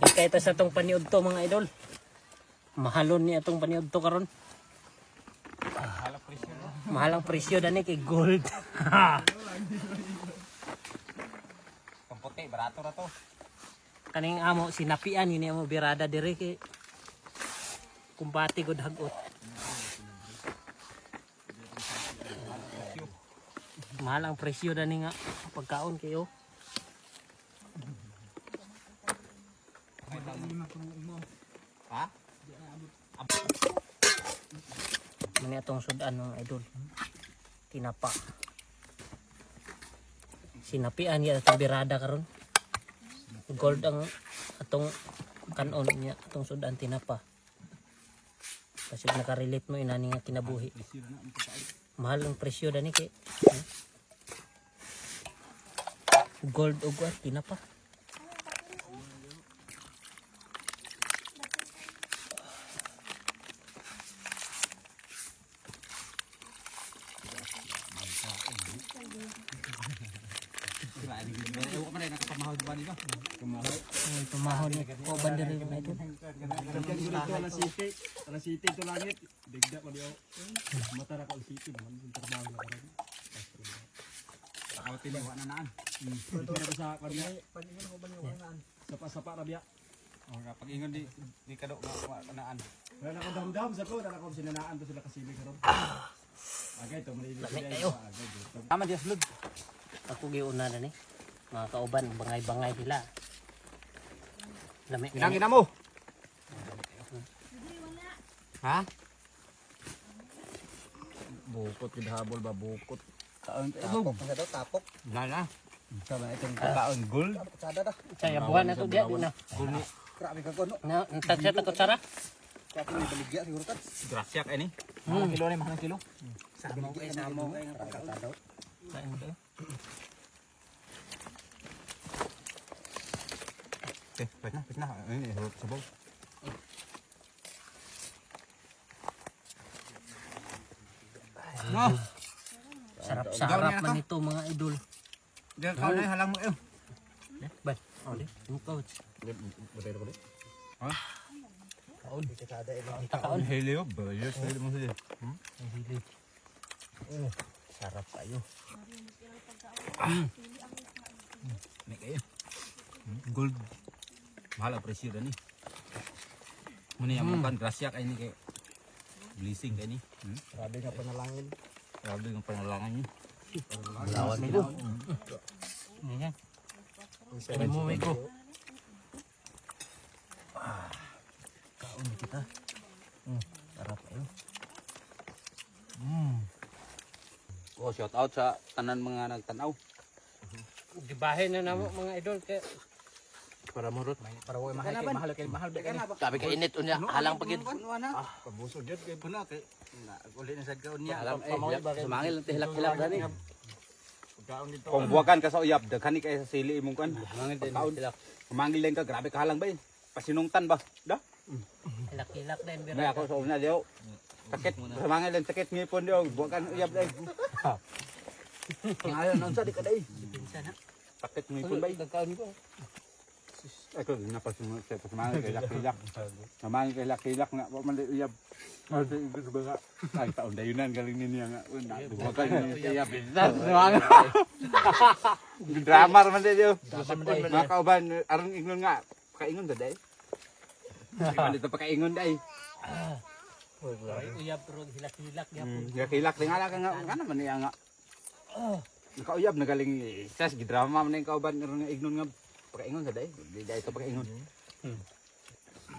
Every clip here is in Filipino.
Ikay ta sa tong paniudto mga idol. Mahalon ni atong paniudto karon. Mahalang presyo dani kay gold. Pamputi, barato na to. Kaning amo sinapian yun amo birada dire kay kumpati gud hagot. Mahal ang presyo dani nga pagkaon kayo. Ha? Mani atong sudan mga idol. Tinapa. Sinapian ya atong birada karon. Gold ang atong kanon niya atong sudan tinapa. Kasi nakarelate mo inani nga kinabuhi. Mahal ang presyo dani kay gold ug tinapa. Ewan ko man rin, nakapamahal ba nila? Ay pamahon ni ko bandere mga idol. Alas city to langit. Digda pa diyo. Mata ra ko city man trabaho na karon. Ako tiniwa na naan. Ito na sa kanya. Paningon ko ba niyo naan? Sapa ra biya. O, kapag ingon di kadok na naan. Wala ko dam sa ko, wala ko sinanaan to sila kasili karon. Agay to mali kayo. Tama di aslud. Ako giuna na ni. Mga kauban bangay-bangay nila. Lami Pinangin na mo. Ha? bukot gid habol ba bukot. Kaon Tapok, ang daw tapok. na. Sama itong kaon gold. Sada dah. saya buwan na to dia di na. Grabe ka kono. Na tagsa takot sara. Kaya may baligya siguro kan. Grasya ka ini. Mahal kilo ni, mahal kilo. Samo kay nga pagkaon. Okay, pwede na. Ini hulog sabaw. No. Sarap-sarap man ito mga idol. Diyan kaon na halang mo eh. Ban. Oh di. Yung coach. Batero ko. Ha? Kaon di kada ilo. Kaon. Helio, bayos na mo siya. Ang hilig. Sarap kayo. Ni kayo. Gold. Mahal ang presyo ni. Muna yung kan grasya kay ni kay blessing kay ni. Grabe nga panalangin. Grabe ang pangalangan niyo. Lawan nila. Yan. Ini mo may ko. Kaon kita. Sarap kayo. Oh, shout out sa tanan mga nagtanaw. Gibahin na namo mga idol kay Para murot. Para way mahal kay mahal ba kay. sabi ka init unya halang pagid. Pabusog gid kay Puna kay uli na sa gaon niya. Alam sumangil lang hilak-hilak gani. pagkaon dito. Kung buwakan ka sa uyab, daghan ni kay sa sili imong kan. Mangil din hilak. Kumangil din ka, grabe ka halang ba yun? Pasinungtan ba? Da? Hilak-hilak din May ako sa una diyo. Sakit, kumangil din sakit ngipon diyo. Buwakan uyab din. Ngayon, nang di ka day. Pinsan ha. Sakit ngipon ba yun? Kakaon ko. Ako, kumangil kay lak-hilak. Kumangil kay lak-hilak nga, wak man di uyab. Ay, taon dayunan galing niya nga. Buwakan niya uyab. Drama man din diyo. Mga kauban, arang ingon nga. Pakaingon ka day. Dito pakaingon day. Uyab pero hilak-hilak gyapon. Hilak din nga nga naman niya nga. Nakauyab na galing sas gidrama man yung kauban nga ignon nga pakaingon sa day. Di day ito pakaingon.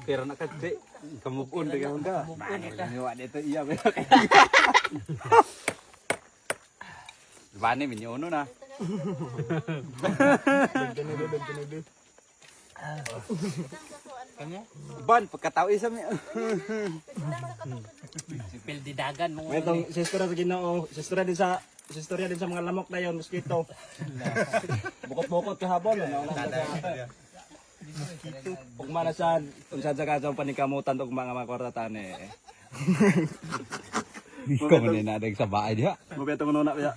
Pero nakadde kamupon di ka hunda. Niwa dito iya. Bani minyono na. Kanya Ban pagkatao isa mi. sipil di dagan mo. May tong sister sa Ginoo, sister din sa mga lamok na yon, mosquito. Bukot-bukot kahabol ano na. Ug manasan unsa sa kasang panikamutan og mga kwartatan eh. Ikaw man na dag sa bahay diha. Mo beto ngono na ya.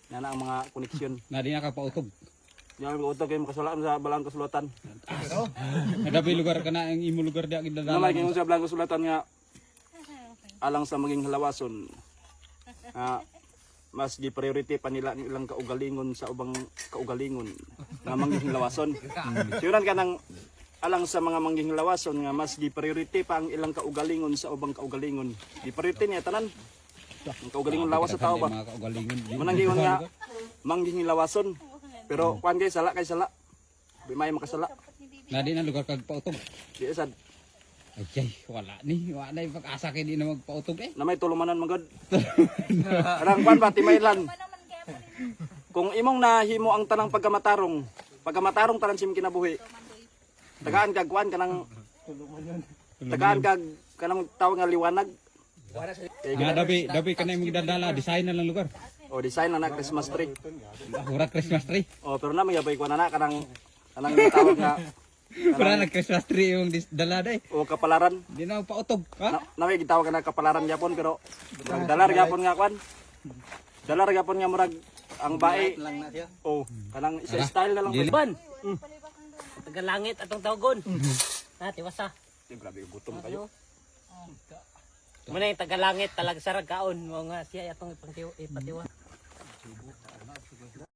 Nana ang mga koneksyon. Na di nakapautob. Yang utok kayo makasalaan sa balang kasulatan. Nadabi lugar ka na ang imo lugar di agad Namay kayo sa balang kasulatan nga alang sa maging halawason. Mas gi priority pa nila ang ilang kaugalingon sa ubang kaugalingon nga mangging lawason. Siuran ka nang alang sa mga mangging lawason nga mas gi priority pa ang ilang kaugalingon sa ubang kaugalingon. Gi priority niya tanan. Ang kaugalingon lawas sa tao ba? mga kaugalingon. Mananggingon nga mangging lawason. Pero kuan kay sala kay sala. Di may makasala. Na di na lugar kag pautog. Di sad Ay, wala ni. Wala yung pag-asa kay di na magpautog eh. na may tulumanan magod. Arang kuan ba timaylan. Kung imong nahimo ang tanang pagkamatarong tanan sim kinabuhi. Tagaan kag kuan kanang tagaan kag kanang tawag nga liwanag. Nga dabi ka na yung magdadala. Design na lang lugar. O design na Christmas tree. Hura Christmas tree. O pero na may kuan na kanang tawag nga Wala na Christmas tree yung dala day. o kapalaran. Di na pautog. Ha? Na may gitawag na kapalaran gyapon pero dalar gyapon nga kuan. Dalar gyapon nga murag ang bae. O kanang isa style na lang. Ban. Tagalangit atong tawgon. Ha, tiwasa. Grabe gutom kayo. Muna yung tagalangit talag sarag kaon mo nga siya atong ipatiwa.